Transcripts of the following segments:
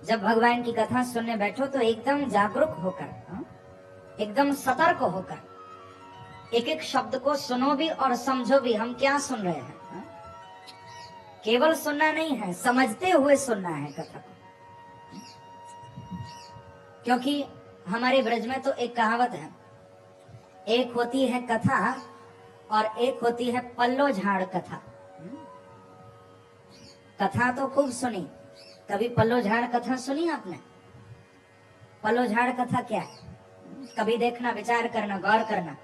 जब भगवान की कथा सुनने बैठो तो एकदम जागरूक होकर, एकदम सतर्क होकर एक एक शब्द को सुनो भी और समझो भी हम क्या सुन रहे हैं। केवल सुनना नहीं है, समझते हुए सुनना है कथा को। क्योंकि हमारे ब्रज में तो एक कहावत है, एक होती है कथा और एक होती है पल्लो झाड़ कथा। कथा तो खूब सुनी, कभी पल्लो झाड़ कथा सुनी आपने? पल्लो झाड़ कथा क्या है? कभी देखना, विचार करना, गौर करना।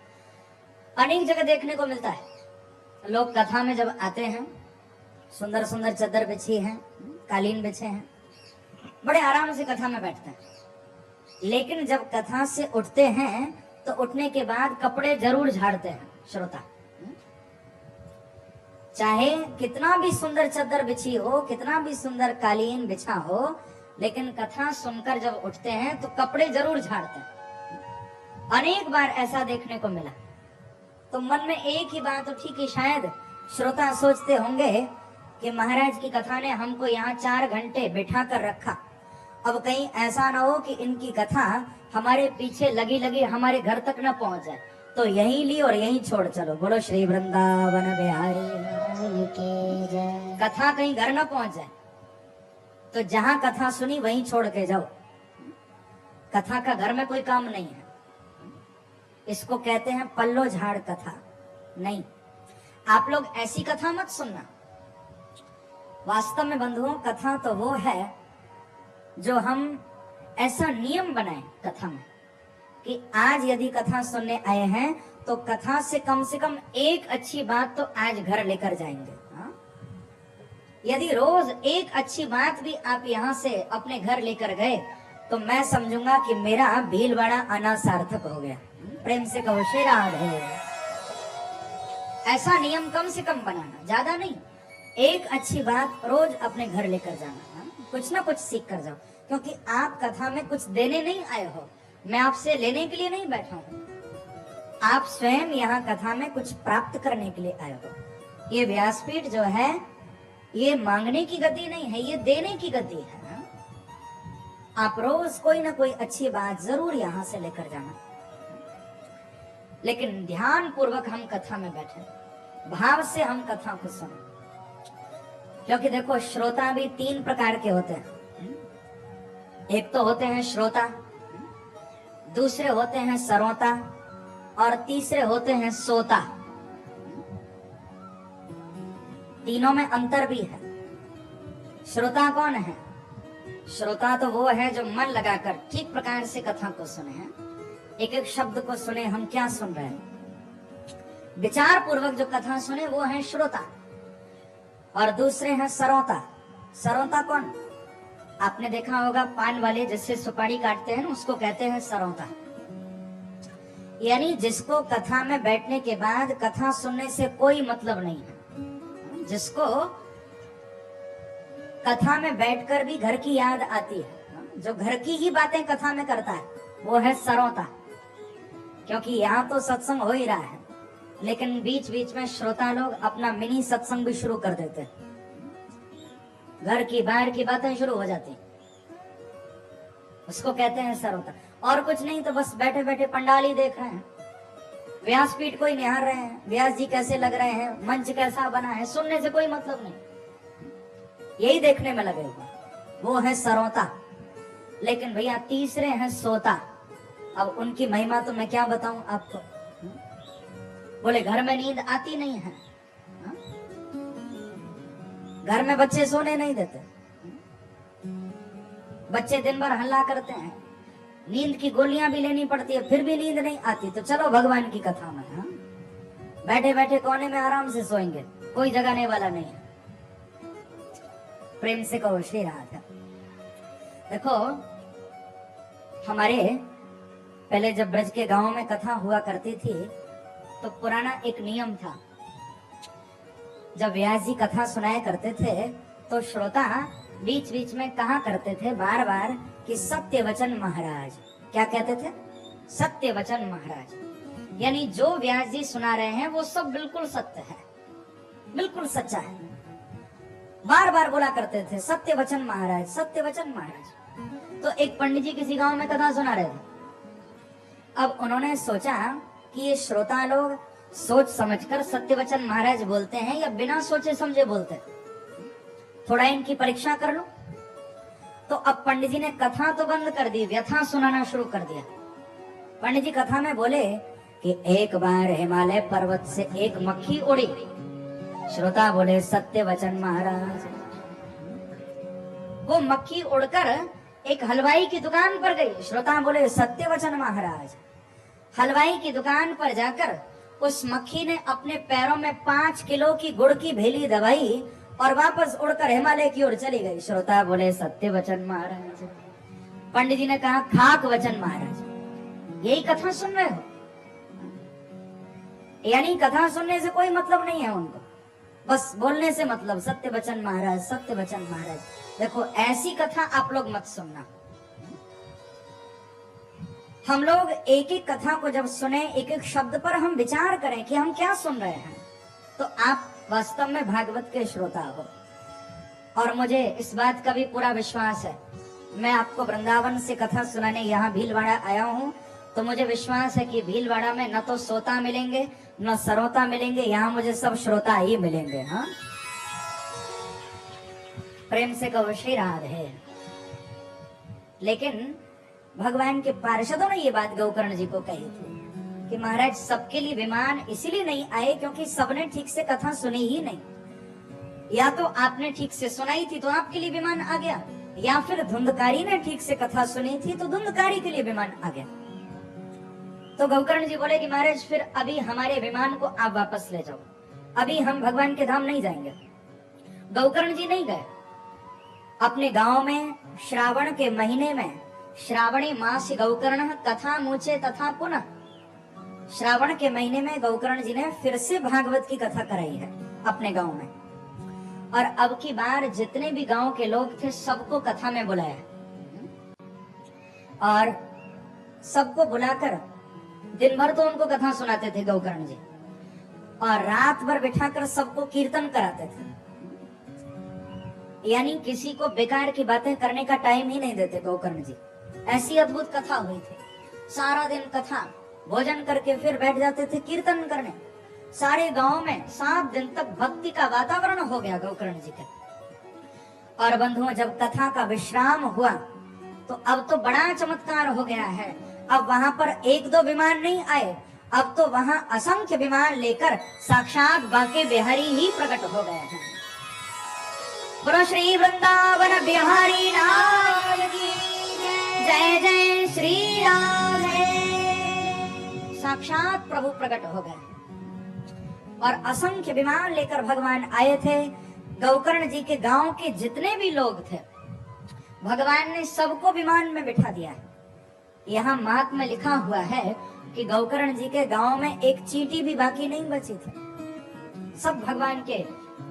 अनेक जगह देखने को मिलता है। लोग कथा में जब आते हैं, सुंदर सुंदर चादर बिछी है, कालीन बिछे हैं, बड़े आराम से कथा में बैठते हैं। लेकिन जब कथा से उठते हैं तो उठने के बाद कपड़े जरूर झाड़ते हैं श्रोता। चाहे कितना भी सुंदर चादर बिछी हो, कितना भी सुंदर कालीन बिछा हो, लेकिन कथा सुनकर जब उठते हैं तो कपड़े जरूर झाड़ते हैं। अनेक बार ऐसा देखने को मिला। तो मन में एक ही बात उठी कि शायद श्रोता सोचते होंगे कि महाराज की कथा ने हमको यहाँ 4 घंटे बिठा कर रखा, अब कहीं ऐसा ना हो कि इनकी कथा हमारे पीछे लगी लगी हमारे घर तक न पहुंच जाए, तो यहीं ली और यहीं छोड़ चलो। बोलो श्री वृंदावन बिहारी की जय। कथा कहीं घर न पहुंच जाए तो जहां कथा सुनी वहीं छोड़ के जाओ। कथा का घर में कोई काम नहीं है। इसको कहते हैं पल्लो झाड़ कथा। नहीं, आप लोग ऐसी कथा मत सुनना। वास्तव में बंधुओं, कथा तो वो है जो हम ऐसा नियम बनाए कथा में कि आज यदि कथा सुनने आए हैं तो कथा से कम एक अच्छी बात तो आज घर लेकर जाएंगे। यदि रोज एक अच्छी बात भी आप यहाँ से अपने घर लेकर गए तो मैं समझूंगा कि मेरा भीलवाड़ा आना सार्थक हो गया। प्रेम से कहो श्री राधे। ऐसा नियम कम से कम बनाना, ज्यादा नहीं। एक अच्छी बात रोज अपने घर लेकर जाना, कुछ ना कुछ सीख कर जाओ। क्योंकि आप कथा में कुछ देने नहीं आए हो, मैं आपसे लेने के लिए नहीं बैठा हूं। आप स्वयं यहाँ कथा में कुछ प्राप्त करने के लिए आए हो। ये व्यासपीठ जो है ये मांगने की गति नहीं है, ये देने की गति है। आप रोज कोई ना कोई अच्छी बात जरूर यहाँ से लेकर जाना। लेकिन ध्यान पूर्वक हम कथा में बैठे, भाव से हम कथा को सुने। क्योंकि देखो, श्रोता भी 3 प्रकार के होते हैं। एक तो होते हैं श्रोता, दूसरे होते हैं सरोता और तीसरे होते हैं सोता। तीनों में अंतर भी है। श्रोता कौन है? श्रोता तो वो है जो मन लगाकर ठीक प्रकार से कथा को सुने हैं, एक एक शब्द को सुने, हम क्या सुन रहे हैं, विचार पूर्वक जो कथा सुने वो है श्रोता। और दूसरे हैं सरोता। सरोता कौन? आपने देखा होगा पान वाले जिससे सुपारी काटते हैं उसको कहते हैं सरोता। यानी जिसको कथा में बैठने के बाद कथा सुनने से कोई मतलब नहीं है, जिसको कथा में बैठकर भी घर की याद आती है, जो घर की ही बातें कथा में करता है, वो है सरोता। क्योंकि यहाँ तो सत्संग हो ही रहा है, लेकिन बीच बीच में श्रोता लोग अपना मिनी सत्संग भी शुरू कर देते हैं। घर की बाहर की बातें शुरू हो जाती, उसको कहते हैं सरोता। और कुछ नहीं तो बस बैठे बैठे पंडाल ही देख रहे हैं, व्यासपीठ को ही निहार रहे हैं, व्यास जी कैसे लग रहे हैं, मंच कैसा बना है, सुनने से कोई मतलब नहीं, यही देखने में लगे हुए, वो है सरोता। लेकिन भैया तीसरे हैं सोता। अब उनकी महिमा तो मैं क्या बताऊं आपको। बोले घर में नींद आती नहीं है, घर में बच्चे सोने नहीं देते, बच्चे दिन भर हल्ला करते हैं, नींद की गोलियां भी लेनी पड़ती है, फिर भी नींद नहीं आती। तो चलो भगवान की कथा में, बैठे बैठे कोने में आराम से सोएंगे, कोई जगाने वाला नहीं है। प्रेम से कहो श्री राधा। देखो, हमारे पहले जब ब्रज के गांव में कथा हुआ करती थी तो पुराना एक नियम था। जब व्यास जी कथा सुनाया करते थे तो श्रोता बीच बीच में कहा करते थे बार बार कि सत्य वचन महाराज। क्या कहते थे? सत्य वचन महाराज। यानी जो व्यास जी सुना रहे हैं वो सब बिल्कुल सत्य है, बिल्कुल सच्चा है। बार बार बोला करते थे सत्यवचन महाराज, सत्यवचन महाराज। तो एक पंडित जी किसी गांव में कथा सुना रहे थे। अब उन्होंने सोचा कि ये श्रोता लोग सोच समझकर सत्यवचन महाराज बोलते हैं या बिना सोचे समझे बोलते हैं, थोड़ा इनकी परीक्षा कर लो। तो अब पंडित जी ने कथा तो बंद कर दी, व्यथा सुनाना शुरू कर दिया। पंडित जी कथा में बोले कि एक बार हिमालय पर्वत से एक मक्खी उड़ी। श्रोता बोले सत्यवचन महाराज। वो मक्खी उड़कर एक हलवाई की दुकान पर गई। श्रोता बोले सत्यवचन महाराज। हलवाई की दुकान पर जाकर उस मक्खी ने अपने पैरों में 5 किलो की गुड़ की भेली दबाई और वापस उड़कर हिमालय की ओर चली गई। श्रोता बोले सत्यवचन महाराज। पंडित जी ने कहा खाक वचन महाराज। यही कथा सुन रहे हो? यानी कथा सुनने से कोई मतलब नहीं है उनको, बस बोलने से मतलब सत्यवचन महाराज, सत्यवचन महाराज। देखो ऐसी कथा आप लोग मत सुनना। हम लोग एक एक कथा को जब सुने, एक एक शब्द पर हम विचार करें कि हम क्या सुन रहे हैं, तो आप वास्तव में भागवत के श्रोता हो। और मुझे इस बात का भी पूरा विश्वास है, मैं आपको वृंदावन से कथा सुनाने यहाँ भीलवाड़ा आया हूँ, तो मुझे विश्वास है कि भीलवाड़ा में न तो सोता मिलेंगे न सरोता मिलेंगे, यहाँ मुझे सब श्रोता ही मिलेंगे। हाँ, प्रेम से कहो श्री राधे। लेकिन भगवान के पार्षदों ने ये बात गोकर्ण जी को कही थी कि महाराज सबके लिए विमान इसीलिए नहीं आए क्योंकि सबने ठीक से कथा सुनी ही नहीं। या तो आपने ठीक से सुनाई थी तो आपके लिए विमान आ गया, या फिर धुंधकारी ने ठीक से कथा सुनी थी तो धुंधकारी के लिए विमान आ गया। तो गोकर्ण जी बोले कि महाराज फिर अभी हमारे विमान को आप वापस ले जाओ, अभी हम भगवान के धाम नहीं जाएंगे। गोकर्ण जी नहीं गए। अपने गांव में श्रावण के महीने में श्रावणी मास गोकर्ण कथा मुचे तथा पुनः, श्रावण के महीने में गोकर्ण जी ने फिर से भागवत की कथा कराई है अपने गांव में। और अब की बार जितने भी गांव के लोग थे सबको कथा में बुलाया और सबको बुलाकर दिन भर तो उनको कथा सुनाते थे गोकर्ण जी, और रात भर बिठाकर सबको कीर्तन कराते थे। यानी किसी को बेकार की बातें करने का टाइम ही नहीं देते गोकर्ण जी। ऐसी अद्भुत कथा हुई थी। सारा दिन कथा, भोजन करके फिर बैठ जाते थे कीर्तन करने। सारे गांव में 7 दिन तक भक्ति का वातावरण हो गया गोकर्ण जी के। और बंधुओं, जब कथा का विश्राम हुआ तो अब तो बड़ा चमत्कार हो गया है। अब वहां पर 1-2 विमान नहीं आए, अब तो वहां असंख्य विमान लेकर साक्षात बाके बिहारी ही प्रकट हो गए हैं। बोलो श्री वृंदावन बिहारी लाल की जय जय श्री राम। साक्षात प्रभु प्रकट हो गए और असंख्य विमान लेकर भगवान आए थे। गोकर्ण जी के गांव के जितने भी लोग थे भगवान ने सबको विमान में बिठा दिया। यहाँ महात्मा में लिखा हुआ है कि गोकर्ण जी के गांव में एक चींटी भी बाकी नहीं बची थी। सब भगवान के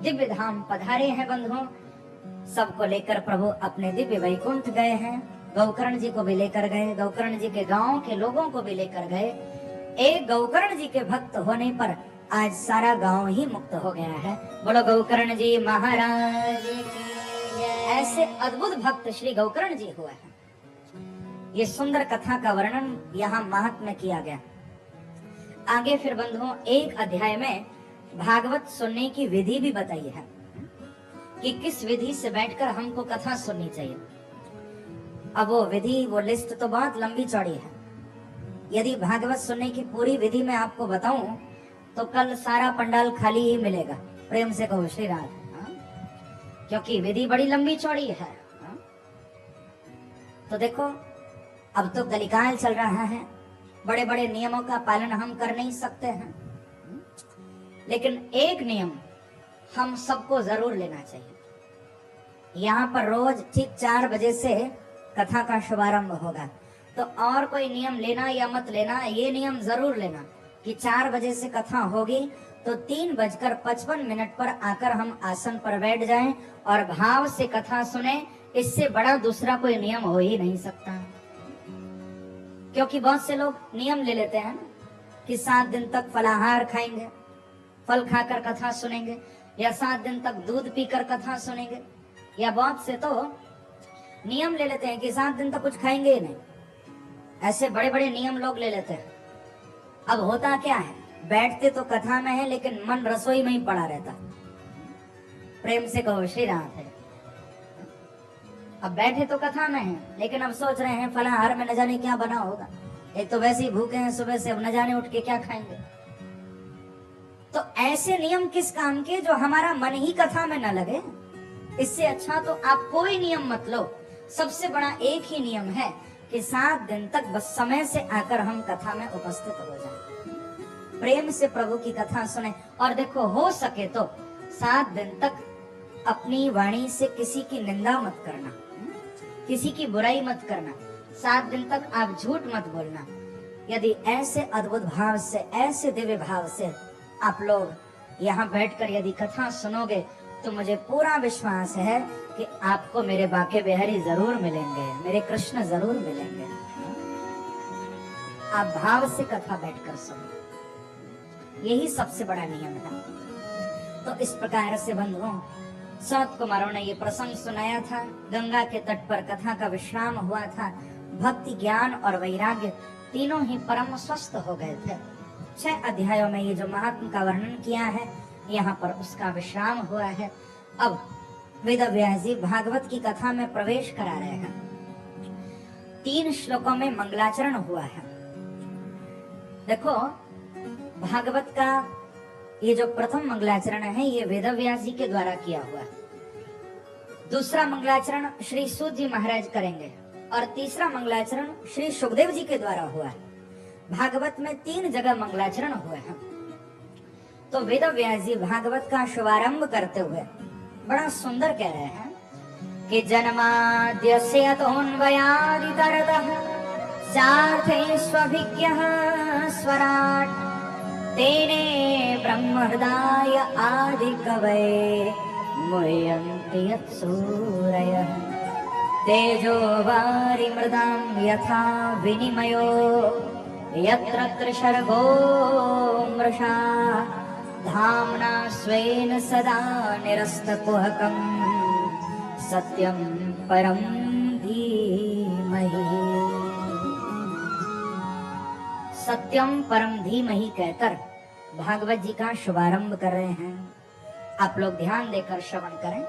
दिव्य धाम पधारे हैं बंधुओं। सबको लेकर प्रभु अपने दिव्य वैकुंठ गए हैं। गोकर्ण जी को भी लेकर गए, गोकर्ण जी के गांव के लोगों को भी लेकर गए। एक गोकर्ण जी के भक्त होने पर आज सारा गांव ही मुक्त हो गया है। बोलो गोकर्ण जी महाराज की। ऐसे अद्भुत भक्त श्री गोकर्ण जी हुए हैं। ये सुंदर कथा का वर्णन यहाँ महात्म्य किया गया। आगे फिर बंधुओं एक अध्याय में भागवत सुनने की विधि भी बताई है कि किस विधि से बैठकर हमको कथा सुननी चाहिए। अब वो विधि, वो लिस्ट तो बहुत लंबी चौड़ी है। यदि भागवत सुनने की पूरी विधि में आपको बताऊं तो कल सारा पंडाल खाली ही मिलेगा। प्रेम से कहो श्री राधे। क्योंकि विधि बड़ी लंबी चौड़ी है। तो देखो अब तो कलिकाल चल रहा है, बड़े बड़े नियमों का पालन हम कर नहीं सकते हैं, लेकिन एक नियम हम सबको जरूर लेना चाहिए। यहाँ पर रोज ठीक 4 बजे से कथा का शुभारंभ होगा। तो और कोई नियम लेना या मत लेना, ये नियम जरूर लेना कि 4 बजे से कथा होगी तो 3:55 पर आकर हम आसन पर बैठ जाएं और भाव से कथा सुने। इससे बड़ा दूसरा कोई नियम हो ही नहीं सकता। क्योंकि बहुत से लोग नियम ले लेते हैं कि 7 दिन तक फलाहार खाएंगे, फल खाकर कथा सुनेंगे, या 7 दिन तक दूध पीकर कथा सुनेंगे, या बहुत से तो नियम ले लेते हैं कि 7 दिन तक कुछ खाएंगे ही नहीं। ऐसे बड़े बड़े नियम लोग ले लेते हैं। अब होता क्या है, बैठते तो कथा में है लेकिन मन रसोई में ही पड़ा रहता। प्रेम से कहो श्री राम है। अब बैठे तो कथा में है लेकिन अब सोच रहे हैं फलाहार में न जाने क्या बना होगा, एक तो वैसे ही भूखे हैं सुबह से, अब न जाने उठ के क्या खाएंगे। तो ऐसे नियम किस काम के जो हमारा मन ही कथा में न लगे। इससे अच्छा तो आप कोई नियम मत लो। सबसे बड़ा एक ही नियम है कि 7 दिन तक बस समय से आकर हम कथा में उपस्थित हो जाएं, प्रेम से प्रभु की कथा सुने। और देखो, हो सके तो 7 दिन तक अपनी वाणी से किसी की निंदा मत करना, किसी की बुराई मत करना। 7 दिन तक आप झूठ मत बोलना। यदि ऐसे अद्भुत भाव से, ऐसे दिव्य भाव से आप लोग यहाँ बैठकर यदि कथा सुनोगे तो मुझे पूरा विश्वास है कि आपको मेरे बाके बिहारी जरूर मिलेंगे, मेरे कृष्ण जरूर मिलेंगे। आप भाव से कथा बैठकर सुनो, यही सबसे बड़ा नियम है। तो इस प्रकार से बंधुओं, सनत कुमारों ने ये प्रसंग सुनाया था। गंगा के तट पर कथा का विश्राम हुआ था। भक्ति, ज्ञान और वैराग्य तीनों ही परम स्वस्थ हो गए थे। 6 अध्यायों में ये जो महात्म का वर्णन किया है, यहाँ पर उसका विश्राम हुआ है। अब वेद व्यास जी भागवत की कथा में प्रवेश करा रहे हैं। 3 श्लोकों में मंगलाचरण हुआ है। देखो, भागवत का ये जो प्रथम मंगलाचरण है ये वेद व्यास जी के द्वारा किया हुआ है। दूसरा मंगलाचरण श्री सूत जी महाराज करेंगे और तीसरा मंगलाचरण श्री सुखदेव जी के द्वारा हुआ है। भागवत में 3 जगह मंगलाचरण हुए हैं। तो वेद व्यास जी भागवत का शुभारंभ करते हुए बड़ा सुंदर कह रहे हैं कि जन्माद्यस्य यतोऽन्वयादितरतः सार्थेष्वभिज्ञः स्वराट् तेने ब्रह्महृदाय आदिकवये मुह्यन्ति यत्सूरयः तेजो वारिमृदां यथा विनिमयो यत्र त्रिसर्गो मृषा धाम्ना स्वेन सदा निरस्तकुहकं सत्यं परं धीमहि। सत्यम परम धीमहि कहकर भागवत जी का शुभारंभ कर रहे हैं। आप लोग ध्यान देकर श्रवण करें।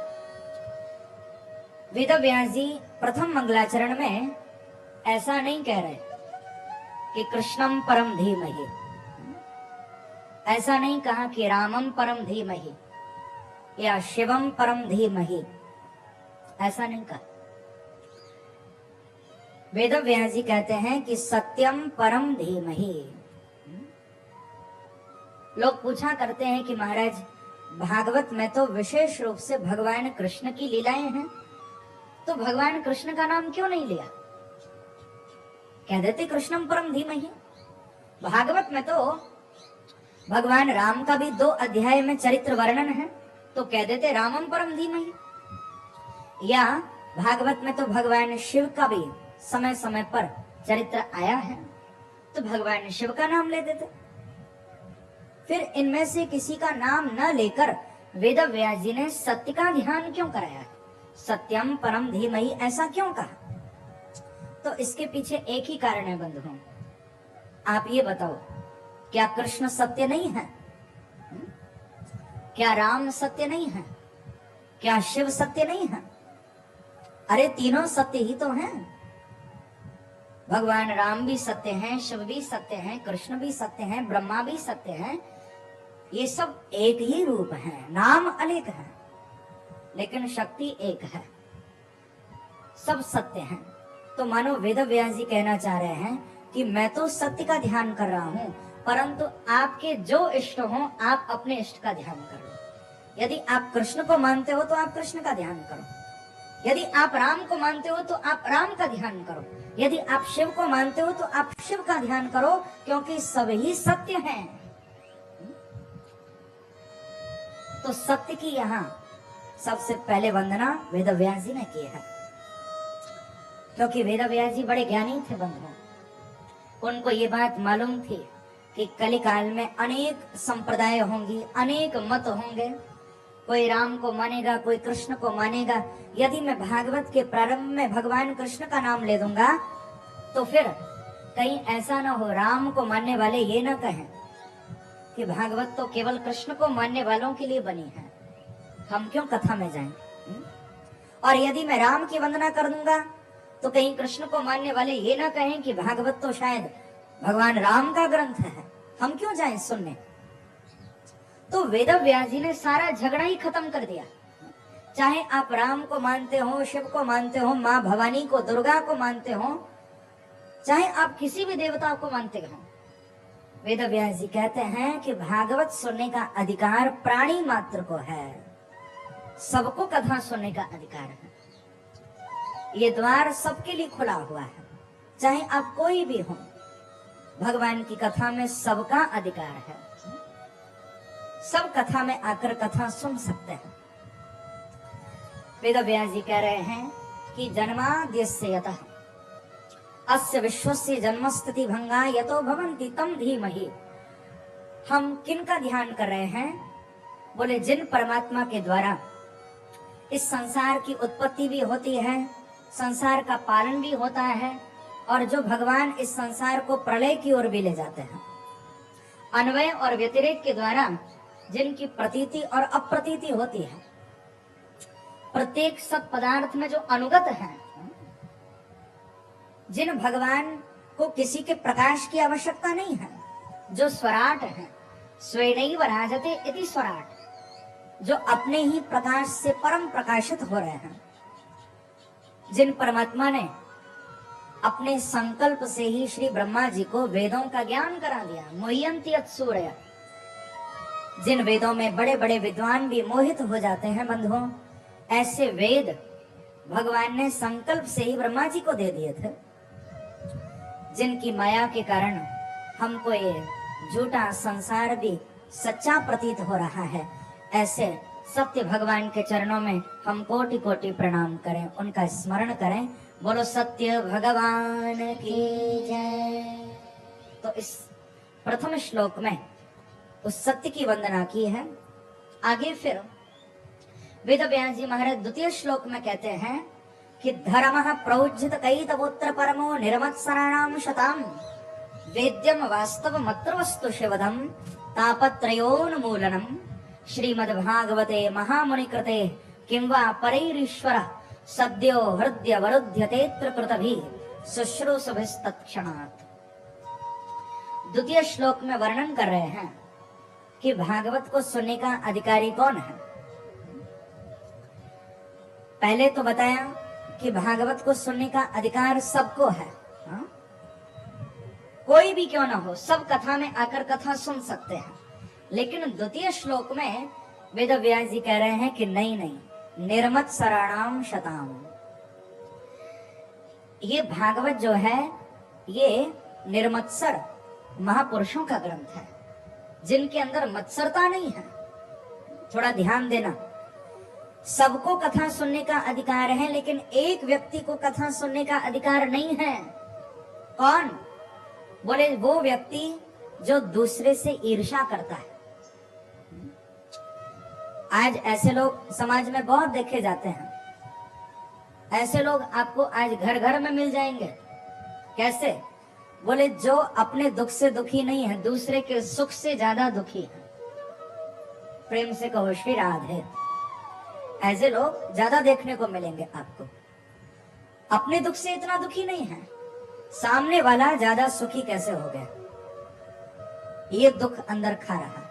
वेद व्यास जी प्रथम मंगलाचरण में ऐसा नहीं कह रहे कि कृष्णम परम धीमहि, ऐसा नहीं कहा कि रामम परम धीमहि या शिवम परम धीमहि, ऐसा नहीं कहा। वेद व्यास जी कहते हैं कि सत्यम परम धीमहि। लोग पूछा करते हैं कि महाराज भागवत में तो विशेष रूप से भगवान कृष्ण की लीलाएं हैं, तो भगवान कृष्ण का नाम क्यों नहीं लिया? कह देते कृष्णम परम धीमहि। भागवत में तो भगवान राम का भी 2 अध्याय में चरित्र वर्णन है, तो कह देते रामम परम धीमहि। या भागवत में तो भगवान शिव का भी समय समय पर चरित्र आया है, तो भगवान शिव का नाम ले देते। फिर इनमें से किसी का नाम न लेकर वेद व्यास जी ने सत्य का ध्यान क्यों कराया है? सत्यम परम धीमहि ऐसा क्यों कहा? तो इसके पीछे एक ही कारण है बंधुओं। आप ये बताओ, क्या कृष्ण सत्य नहीं है? क्या राम सत्य नहीं है? क्या शिव सत्य नहीं है? अरे तीनों सत्य ही तो हैं। भगवान राम भी सत्य हैं, शिव भी सत्य हैं, कृष्ण भी सत्य हैं, ब्रह्मा भी सत्य हैं। ये सब एक ही रूप है, नाम अनेक है लेकिन शक्ति एक है, सब सत्य हैं। तो मानो वेद व्यास जी कहना चाह रहे हैं कि मैं तो सत्य का ध्यान कर रहा हूं, परंतु आपके जो इष्ट हो आप अपने इष्ट का ध्यान करो। यदि आप कृष्ण को मानते हो तो आप कृष्ण का ध्यान करो, यदि आप राम को मानते हो तो आप राम का ध्यान करो, यदि आप शिव को मानते हो तो आप शिव का ध्यान करो, क्योंकि सब ही सत्य हैं। तो सत्य की यहाँ सबसे पहले वंदना वेद व्यास जी ने की है, क्योंकि वेद व्यास जी बड़े ज्ञानी थे बंधुओं। उनको ये बात मालूम थी कि कलिकाल में अनेक संप्रदाय होंगी, अनेक मत होंगे, कोई राम को मानेगा, कोई कृष्ण को मानेगा। यदि मैं भागवत के प्रारंभ में भगवान कृष्ण का नाम ले दूंगा तो फिर कहीं ऐसा ना हो राम को मानने वाले ये ना कहें कि भागवत तो केवल कृष्ण को मानने वालों के लिए बनी है, हम क्यों कथा में जाएं। और यदि मैं राम की वंदना कर दूंगा तो कहीं कृष्ण को मानने वाले ये ना कहें कि भागवत तो शायद भगवान राम का ग्रंथ है, हम क्यों जाएं सुनने। तो वेद व्यास जी ने सारा झगड़ा ही खत्म कर दिया। चाहे आप राम को मानते हो, शिव को मानते हो, माँ भवानी को, दुर्गा को मानते हो, चाहे आप किसी भी देवता को मानते हो, वेद व्यास जी कहते हैं कि भागवत सुनने का अधिकार प्राणी मात्र को है, सबको कथा सुनने का अधिकार है। ये द्वार सबके लिए खुला हुआ है, चाहे आप कोई भी हो, भगवान की कथा में सबका अधिकार है, सब कथा में आकर कथा सुन सकते हैं। वेद व्यास जी कह रहे हैं कि जन्माद्यस्य यतः अस्य विश्वस्य जन्मस्थिति भंगा यतो भवन्ति तम धीमहि। हम किन का ध्यान कर रहे हैं? बोले जिन परमात्मा के द्वारा इस संसार की उत्पत्ति भी होती है, संसार का पालन भी होता है, और जो भगवान इस संसार को प्रलय की ओर भी ले जाते हैं। अन्वय और व्यतिरेक के द्वारा जिनकी प्रतीति और अप्रतीति होती है, प्रत्येक सत पदार्थ में जो अनुगत है, जिन भगवान को किसी के प्रकाश की आवश्यकता नहीं है, जो स्वराट है, स्वेनैव राजते इति स्वराट, जो अपने ही प्रकाश से परम प्रकाशित हो रहे हैं, जिन परमात्मा ने अपने संकल्प से ही श्री ब्रह्मा जी को वेदों का ज्ञान करा दिया, मोह्यन्ति यत् सूरयः, जिन वेदों में बड़े बड़े विद्वान भी मोहित हो जाते हैं बंधुओं, ऐसे वेद भगवान ने संकल्प से ही ब्रह्मा जी को दे दिए थे, जिनकी माया के कारण हमको ये झूठा संसार भी सच्चा प्रतीत हो रहा है। ऐसे सत्य भगवान के चरणों में हम कोटि कोटि प्रणाम करें, उनका स्मरण करें। बोलो सत्य भगवान की जय। तो इस प्रथम श्लोक में उस सत्य की वंदना की है। आगे फिर वेद व्यास जी महाराज द्वितीय श्लोक में कहते हैं कि धर्मः प्रौज्झित कैतवोत्र परमो निर्मत्सराणाम शताम वेद्यम वास्तव मत्र वस्तु शिवदम तापत्रयोन्मूलनम श्रीमद्भागवते महामुनिकृते किंवा परैरीश्वर सद्यो हृदय वरुध्यतेत्र कृतभिः शुश्रूषुभिस्तत्क्षणात्। द्वितीय श्लोक में वर्णन कर रहे हैं कि भागवत को सुनने का अधिकारी कौन है। पहले तो बताया कि भागवत को सुनने का अधिकार सबको है, हा? कोई भी क्यों ना हो, सब कथा में आकर कथा सुन सकते हैं। लेकिन द्वितीय श्लोक में वेद व्यास जी कह रहे हैं कि नहीं नहीं, निर्मत्सराणाम शताम। ये भागवत जो है ये निर्मत्सर महापुरुषों का ग्रंथ है, जिनके अंदर मत्सरता नहीं है। थोड़ा ध्यान देना, सबको कथा सुनने का अधिकार है, लेकिन एक व्यक्ति को कथा सुनने का अधिकार नहीं है। कौन? बोले वो व्यक्ति जो दूसरे से ईर्ष्या करता है। आज ऐसे लोग समाज में बहुत देखे जाते हैं। ऐसे लोग आपको आज घर घर में मिल जाएंगे। कैसे? बोले जो अपने दुख से दुखी नहीं है, दूसरे के सुख से ज्यादा दुखी है। प्रेम से कहो श्री राधे। ऐसे लोग ज्यादा देखने को मिलेंगे आपको। अपने दुख से इतना दुखी नहीं है, सामने वाला ज्यादा सुखी कैसे हो गया, ये दुख अंदर खा रहा।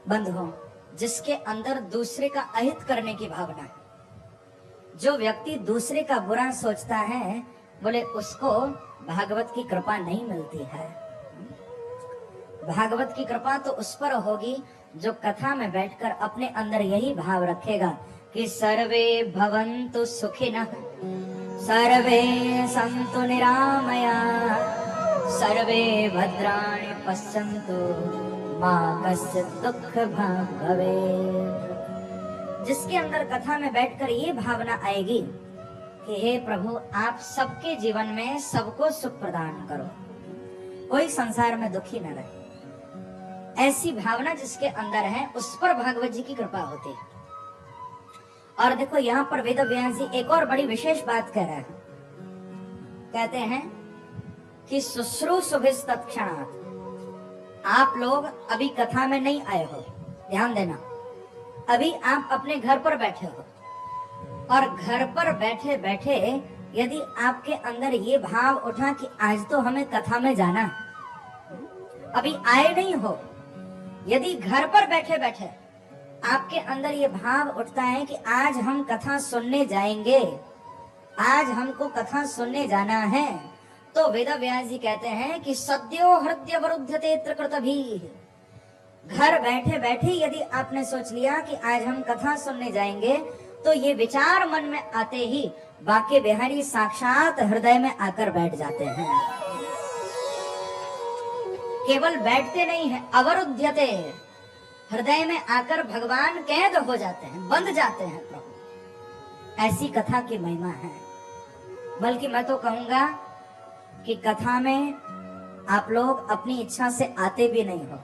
बंधुओं, जिसके अंदर दूसरे का अहित करने की भावना है, जो व्यक्ति दूसरे का बुरा सोचता है, बोले उसको भागवत की कृपा नहीं मिलती है। भागवत की कृपा तो उस पर होगी जो कथा में बैठकर अपने अंदर यही भाव रखेगा कि सर्वे भवन्तु सुखिनः, सर्वे सन्तु निरामयाः, सर्वे भद्राणि पश्यन्तु मा कश्चित् दुःख भाग् भवेत्। जिसके अंदर कथा में बैठकर ये भावना आएगी कि हे प्रभु, आप सबके जीवन में सबको सुख प्रदान करो, कोई संसार में दुखी न रहे। ऐसी भावना जिसके अंदर है उस पर भगवत जी की कृपा होती है। और देखो यहाँ पर वेद व्यास जी एक और बड़ी विशेष बात कह रहे हैं। कहते हैं कि शुश्रूषुभिस्तत्क्षणात्, आप लोग अभी कथा में नहीं आए हो, ध्यान देना, अभी आप अपने घर पर बैठे हो, और घर पर बैठे बैठे यदि आपके अंदर ये भाव उठा कि आज तो हमें कथा में जाना है, अभी आए नहीं हो, यदि घर पर बैठे बैठे आपके अंदर ये भाव उठता है कि आज हम कथा सुनने जाएंगे, आज हमको कथा सुनने जाना है, तो वेद व्यास जी कहते हैं कि सद्यो हृदय वरुध्यते त्रिकृतभी। घर बैठे बैठे यदि आपने सोच लिया कि आज हम कथा सुनने जाएंगे, तो ये विचार मन में आते ही बाके बिहारी साक्षात हृदय में आकर बैठ जाते हैं। केवल बैठते नहीं है, अवरुध्यते, हृदय में आकर भगवान कैद हो जाते हैं, बंध जाते हैं प्रभु। ऐसी कथा की महिमा है। बल्कि मैं तो कहूंगा कि कथा में आप लोग अपनी इच्छा से आते भी नहीं हो।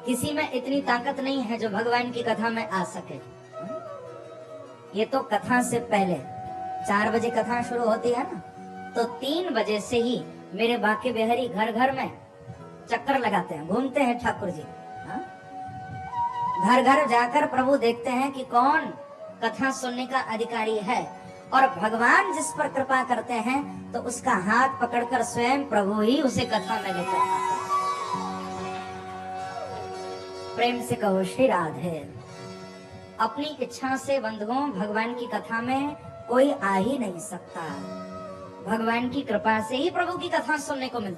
किसी में इतनी ताकत नहीं है जो भगवान की कथा में आ सके। ये तो कथा से पहले 4 बजे कथा शुरू होती है ना, तो 3 बजे से ही मेरे बाके बिहारी घर घर में चक्कर लगाते हैं, घूमते हैं ठाकुर जी। घर घर जाकर प्रभु देखते हैं कि कौन कथा सुनने का अधिकारी है, और भगवान जिस पर कृपा करते हैं तो उसका हाथ पकड़कर स्वयं प्रभु ही उसे कथा में लेकर आते हैं। प्रेम से कहो श्री राधे। अपनी इच्छा से बंधुओं भगवान की कथा में कोई आ ही नहीं सकता। भगवान की कृपा से ही प्रभु की कथा सुनने को मिलती है।